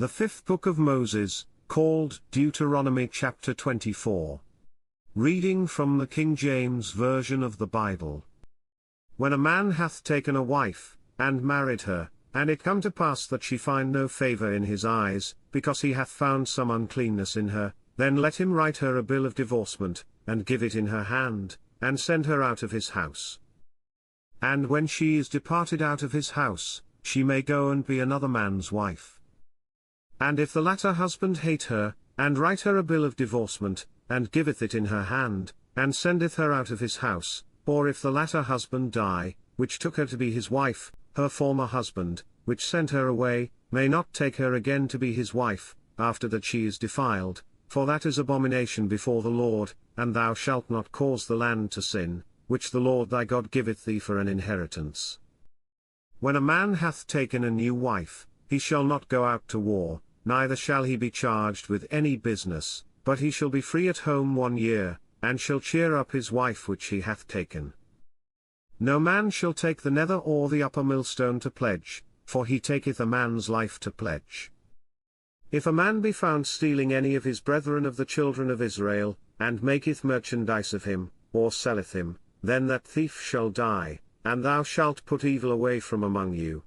The fifth book of Moses, called Deuteronomy chapter 24. Reading from the King James Version of the Bible. When a man hath taken a wife, and married her, and it come to pass that she find no favour in his eyes, because he hath found some uncleanness in her, then let him write her a bill of divorcement, and give it in her hand, and send her out of his house. And when she is departed out of his house, she may go and be another man's wife. And if the latter husband hate her, and write her a bill of divorcement, and giveth it in her hand, and sendeth her out of his house, or if the latter husband die, which took her to be his wife, her former husband, which sent her away, may not take her again to be his wife, after that she is defiled, for that is abomination before the Lord, and thou shalt not cause the land to sin, which the Lord thy God giveth thee for an inheritance. When a man hath taken a new wife, he shall not go out to war, neither shall he be charged with any business, but he shall be free at home 1 year, and shall cheer up his wife which he hath taken. No man shall take the nether or the upper millstone to pledge, for he taketh a man's life to pledge. If a man be found stealing any of his brethren of the children of Israel, and maketh merchandise of him, or selleth him, then that thief shall die, and thou shalt put evil away from among you.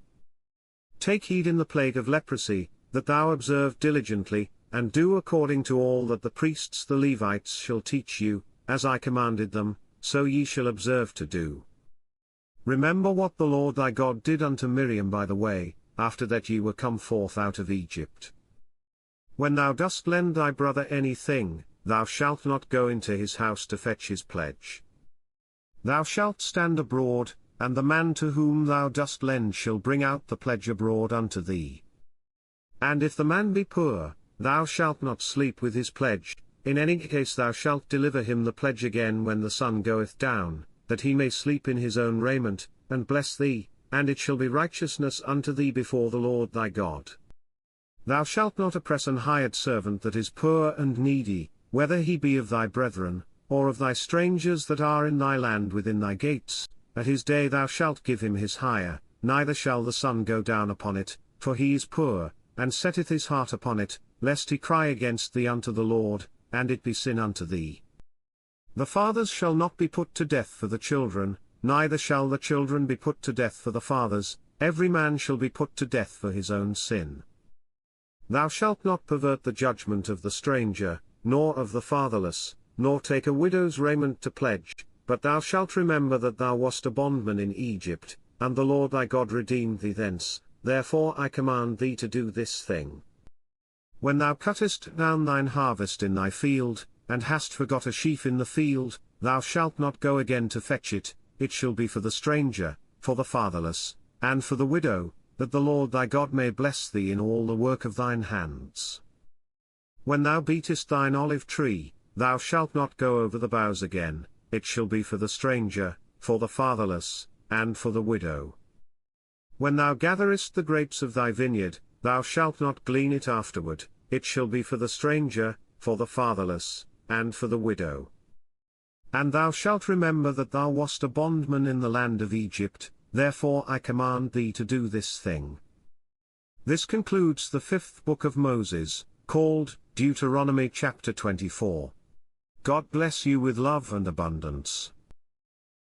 Take heed in the plague of leprosy, that thou observe diligently, and do according to all that the priests the Levites shall teach you, as I commanded them, so ye shall observe to do. Remember what the Lord thy God did unto Miriam by the way, after that ye were come forth out of Egypt. When thou dost lend thy brother any thing, thou shalt not go into his house to fetch his pledge. Thou shalt stand abroad, and the man to whom thou dost lend shall bring out the pledge abroad unto thee. And if the man be poor, thou shalt not sleep with his pledge, in any case thou shalt deliver him the pledge again when the sun goeth down, that he may sleep in his own raiment, and bless thee, and it shall be righteousness unto thee before the Lord thy God. Thou shalt not oppress an hired servant that is poor and needy, whether he be of thy brethren, or of thy strangers that are in thy land within thy gates. At his day thou shalt give him his hire, neither shall the sun go down upon it, for he is poor, and setteth his heart upon it, lest he cry against thee unto the Lord, and it be sin unto thee. The fathers shall not be put to death for the children, neither shall the children be put to death for the fathers, every man shall be put to death for his own sin. Thou shalt not pervert the judgment of the stranger, nor of the fatherless, nor take a widow's raiment to pledge, but thou shalt remember that thou wast a bondman in Egypt, and the Lord thy God redeemed thee thence, therefore I command thee to do this thing. When thou cuttest down thine harvest in thy field, and hast forgot a sheaf in the field, thou shalt not go again to fetch it, it shall be for the stranger, for the fatherless, and for the widow, that the Lord thy God may bless thee in all the work of thine hands. When thou beatest thine olive tree, thou shalt not go over the boughs again, it shall be for the stranger, for the fatherless, and for the widow. When thou gatherest the grapes of thy vineyard, thou shalt not glean it afterward, it shall be for the stranger, for the fatherless, and for the widow. And thou shalt remember that thou wast a bondman in the land of Egypt, therefore I command thee to do this thing. This concludes the fifth book of Moses, called Deuteronomy chapter 24. God bless you with love and abundance.